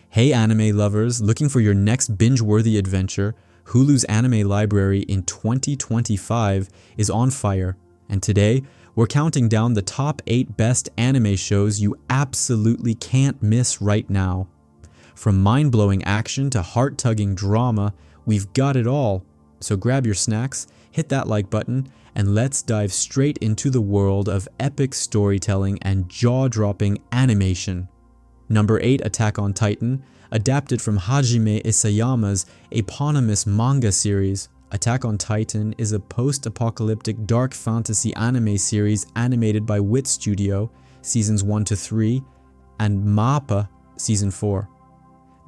Hey anime lovers, looking for your next binge-worthy adventure? Hulu's anime library in 2025 is on fire, and today we're counting down the top 8 best anime shows you absolutely can't miss right now. From mind-blowing action to heart-tugging drama, we've got it all. So grab your snacks, hit that like button, and let's dive straight into the world of epic storytelling and jaw-dropping animation. Number 8, Attack on Titan, adapted from Hajime Isayama's eponymous manga series. Attack on Titan is a post-apocalyptic dark fantasy anime series animated by Wit Studio, seasons 1 to 3, and MAPPA, season 4.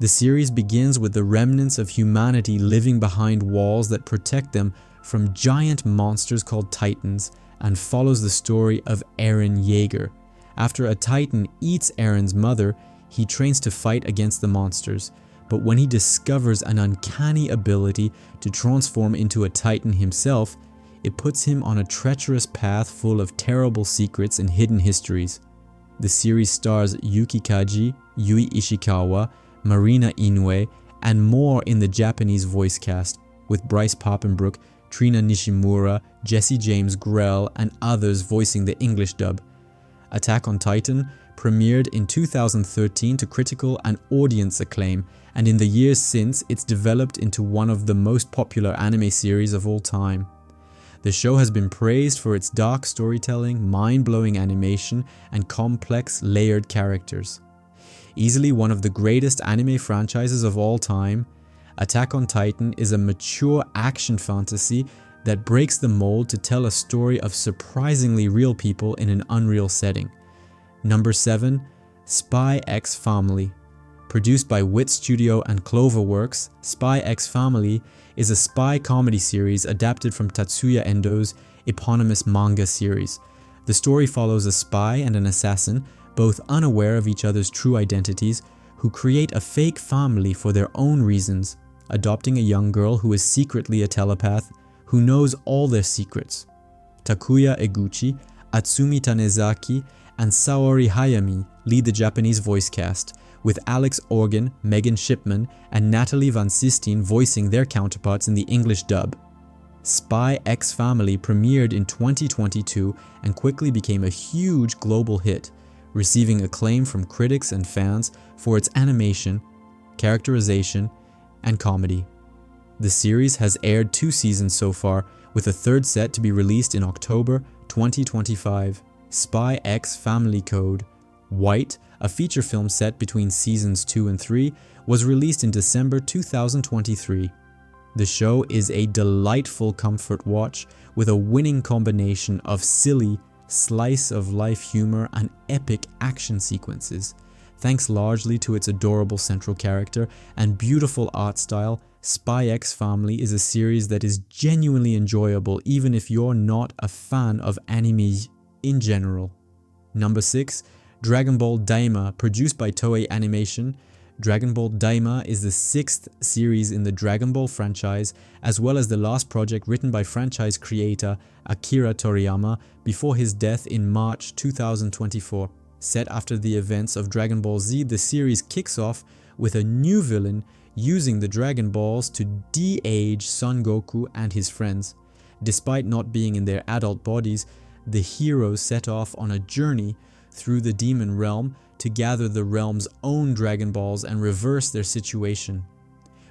The series begins with the remnants of humanity living behind walls that protect them from giant monsters called Titans, and follows the story of Eren Yeager. After a Titan eats Eren's mother, he trains to fight against the monsters, but when he discovers an uncanny ability to transform into a Titan himself, it puts him on a treacherous path full of terrible secrets and hidden histories. The series stars Yuki Kaji, Yui Ishikawa, Marina Inoue, and more in the Japanese voice cast, with Bryce Papenbrook, Trina Nishimura, Jesse James Grell, and others voicing the English dub. Attack on Titan premiered in 2013 to critical and audience acclaim, and in the years since, it's developed into one of the most popular anime series of all time. The show has been praised for its dark storytelling, mind-blowing animation, and complex, layered characters. Easily one of the greatest anime franchises of all time, Attack on Titan is a mature action fantasy that breaks the mold to tell a story of surprisingly real people in an unreal setting. Number 7, Spy X Family. Produced by Wit Studio and Cloverworks, Spy X Family is a spy comedy series adapted from Tatsuya Endo's eponymous manga series. The story follows a spy and an assassin, both unaware of each other's true identities, who create a fake family for their own reasons, adopting a young girl who is secretly a telepath who knows all their secrets. Takuya Eguchi, Atsumi Tanezaki, and Saori Hayami lead the Japanese voice cast, with Alex Organ, Megan Shipman, and Natalie Van Sistine voicing their counterparts in the English dub. Spy X Family premiered in 2022 and quickly became a huge global hit, receiving acclaim from critics and fans for its animation, characterization, and comedy. The series has aired 2 seasons so far, with a 3rd set to be released in October 2025. Spy X Family Code White, a feature film set between seasons 2 and 3, was released in December 2023. The show is a delightful comfort watch with a winning combination of silly, slice-of-life humor and epic action sequences. Thanks largely to its adorable central character and beautiful art style, Spy X Family is a series that is genuinely enjoyable even if you're not a fan of anime in general. Number 6, Dragon Ball Daima, produced by Toei Animation. Dragon Ball Daima is the 6th series in the Dragon Ball franchise, as well as the last project written by franchise creator Akira Toriyama before his death in March 2024. Set after the events of Dragon Ball Z, the series kicks off with a new villain using the Dragon Balls to de-age Son Goku and his friends. Despite not being in their adult bodies, the heroes set off on a journey through the demon realm to gather the realm's own Dragon Balls and reverse their situation.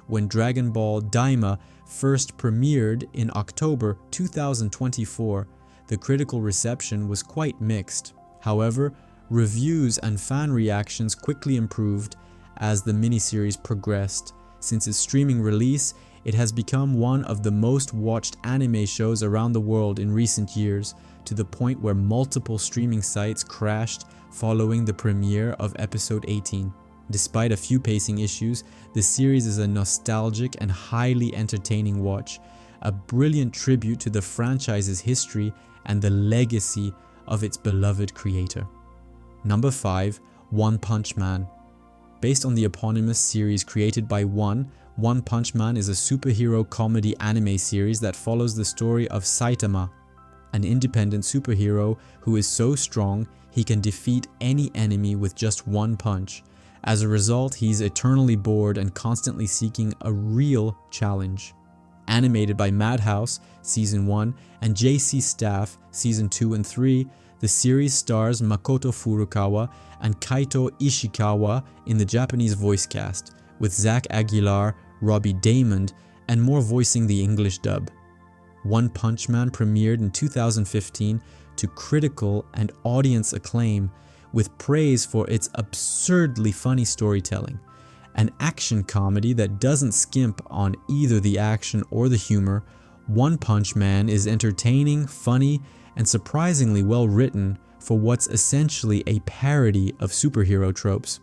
When Dragon Ball Daima first premiered in October 2024, the critical reception was quite mixed. However, reviews and fan reactions quickly improved as the miniseries progressed. Since its streaming release, it has become one of the most watched anime shows around the world in recent years, to the point where multiple streaming sites crashed following the premiere of episode 18. Despite a few pacing issues, the series is a nostalgic and highly entertaining watch, a brilliant tribute to the franchise's history and the legacy of its beloved creator. Number 5, One Punch Man. Based on the eponymous series created by One Punch Man is a superhero comedy anime series that follows the story of Saitama, an independent superhero who is so strong he can defeat any enemy with just one punch, As a result, he's eternally bored and constantly seeking a real challenge. Animated by Madhouse Season 1 and JC Staff Season 2 and 3, the series stars Makoto Furukawa and Kaito Ishikawa in the Japanese voice cast, with Zach Aguilar, Robbie Daymond, and more voicing the English dub. One Punch Man premiered in 2015 to critical and audience acclaim, with praise for its absurdly funny storytelling. An action comedy that doesn't skimp on either the action or the humor, One Punch Man is entertaining, funny, and surprisingly well written for what's essentially a parody of superhero tropes.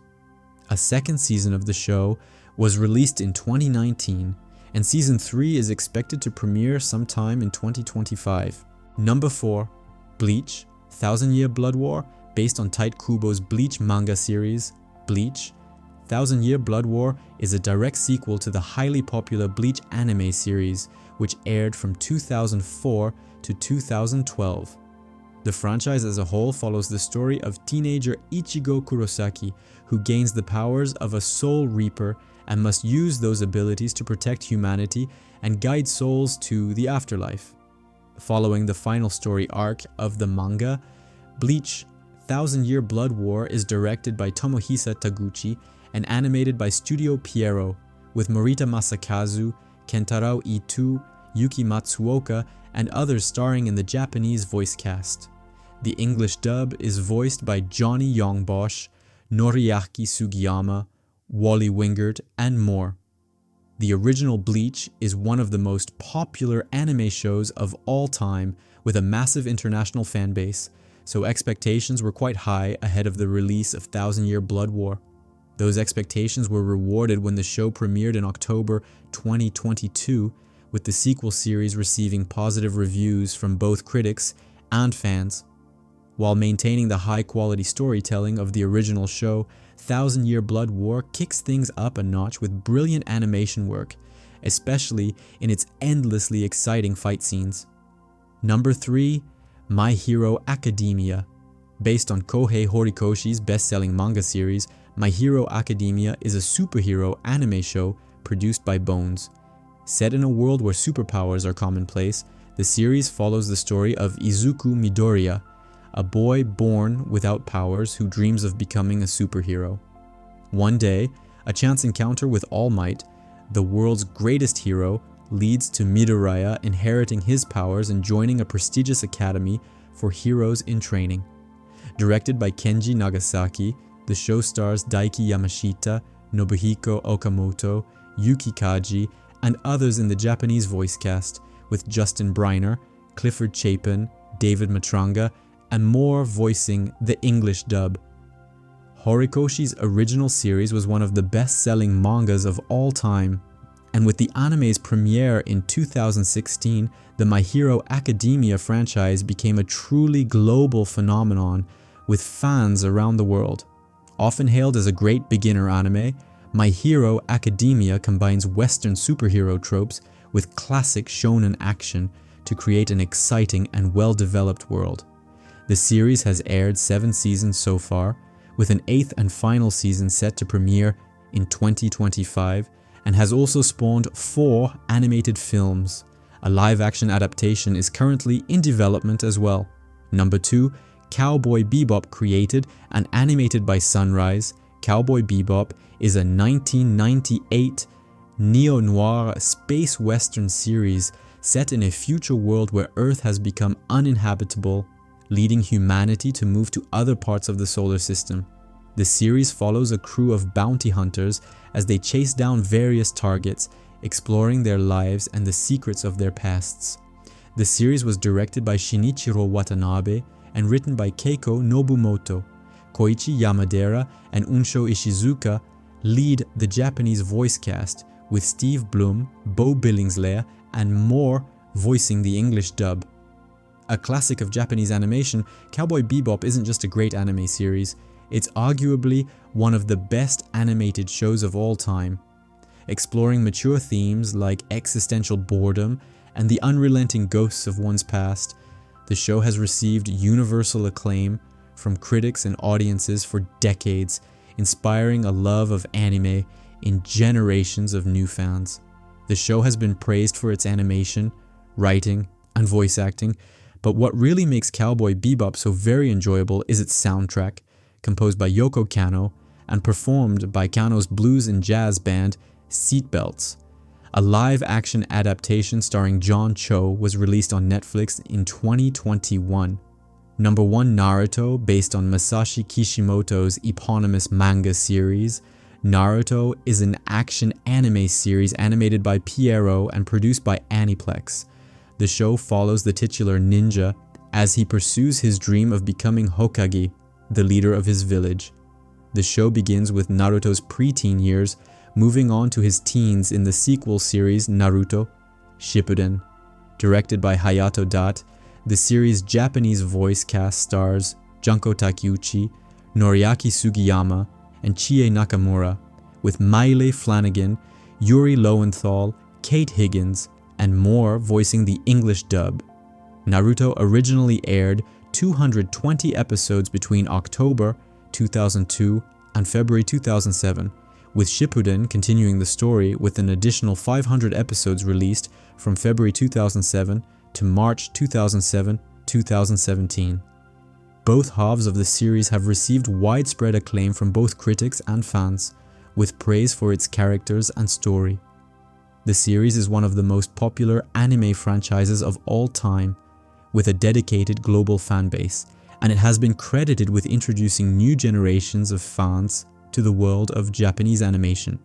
A second season of the show was released in 2019, and Season 3 is expected to premiere sometime in 2025. Number 4. Bleach, Thousand Year Blood War, based on Tite Kubo's Bleach manga series. Bleach, Thousand Year Blood War is a direct sequel to the highly popular Bleach anime series, which aired from 2004 to 2012. The franchise as a whole follows the story of teenager Ichigo Kurosaki, who gains the powers of a Soul Reaper and must use those abilities to protect humanity and guide souls to the afterlife. Following the final story arc of the manga, Bleach Thousand Year Blood War is directed by Tomohisa Taguchi and animated by Studio Pierrot, with Morita Masakazu, Kentaro Ito, Yuki Matsuoka, and others starring in the Japanese voice cast. The English dub is voiced by Johnny Yongbosch, Noriaki Sugiyama, Wally Wingert, and more. The original Bleach is one of the most popular anime shows of all time, with a massive international fan base, so expectations were quite high ahead of the release of Thousand Year Blood War. Those expectations were rewarded when the show premiered in October 2022, with the sequel series receiving positive reviews from both critics and fans. While maintaining the high-quality storytelling of the original show, Thousand Year Blood War kicks things up a notch with brilliant animation work, especially in its endlessly exciting fight scenes. Number 3. My Hero Academia. Based on Kohei Horikoshi's best-selling manga series, My Hero Academia is a superhero anime show produced by Bones. Set in a world where superpowers are commonplace, the series follows the story of Izuku Midoriya, a boy born without powers who dreams of becoming a superhero. One day, a chance encounter with All Might, the world's greatest hero, leads to Midoriya inheriting his powers and joining a prestigious academy for heroes in training. Directed by Kenji Nagasaki, the show stars Daiki Yamashita, Nobuhiko Okamoto, Yuki Kaji, and others in the Japanese voice cast, with Justin Briner, Clifford Chapin, David Matranga, and more voicing the English dub. Horikoshi's original series was one of the best-selling mangas of all time, and with the anime's premiere in 2016, the My Hero Academia franchise became a truly global phenomenon with fans around the world. Often hailed as a great beginner anime, My Hero Academia combines Western superhero tropes with classic shonen action to create an exciting and well-developed world. The series has aired 7 seasons so far, with an 8th and final season set to premiere in 2025, and has also spawned 4 animated films. A live-action adaptation is currently in development as well. Number 2, Cowboy Bebop. Created and animated by Sunrise, Cowboy Bebop is a 1998 neo-noir space western series set in a future world where Earth has become uninhabitable, leading humanity to move to other parts of the solar system. The series follows a crew of bounty hunters as they chase down various targets, exploring their lives and the secrets of their pasts. The series was directed by Shinichiro Watanabe and written by Keiko Nobumoto. Koichi Yamadera and Unsho Ishizuka lead the Japanese voice cast, with Steve Blum, Bo Billingsley, and more voicing the English dub. A classic of Japanese animation, Cowboy Bebop isn't just a great anime series, it's arguably one of the best animated shows of all time. Exploring mature themes like existential boredom and the unrelenting ghosts of one's past, the show has received universal acclaim from critics and audiences for decades, inspiring a love of anime in generations of new fans. The show has been praised for its animation, writing, and voice acting, but what really makes Cowboy Bebop so very enjoyable is its soundtrack, composed by Yoko Kanno and performed by Kanno's blues and jazz band Seatbelts. A live-action adaptation starring John Cho was released on Netflix in 2021. Number 1, Naruto, based on Masashi Kishimoto's eponymous manga series. Naruto is an action anime series animated by Pierrot and produced by Aniplex. The show follows the titular ninja as he pursues his dream of becoming Hokage, the leader of his village. The show begins with Naruto's preteen years, moving on to his teens in the sequel series Naruto Shippuden. Directed by Hayato Date, the series' Japanese voice cast stars Junko Takeuchi, Noriaki Sugiyama, and Chie Nakamura, with Maile Flanagan, Yuri Lowenthal, Kate Higgins, and more voicing the English dub. Naruto originally aired 220 episodes between October 2002 and February 2007, with Shippuden continuing the story with an additional 500 episodes released from February 2007 to March 2007-2017. Both halves of the series have received widespread acclaim from both critics and fans, with praise for its characters and story. The series is one of the most popular anime franchises of all time, with a dedicated global fan base, and it has been credited with introducing new generations of fans to the world of Japanese animation.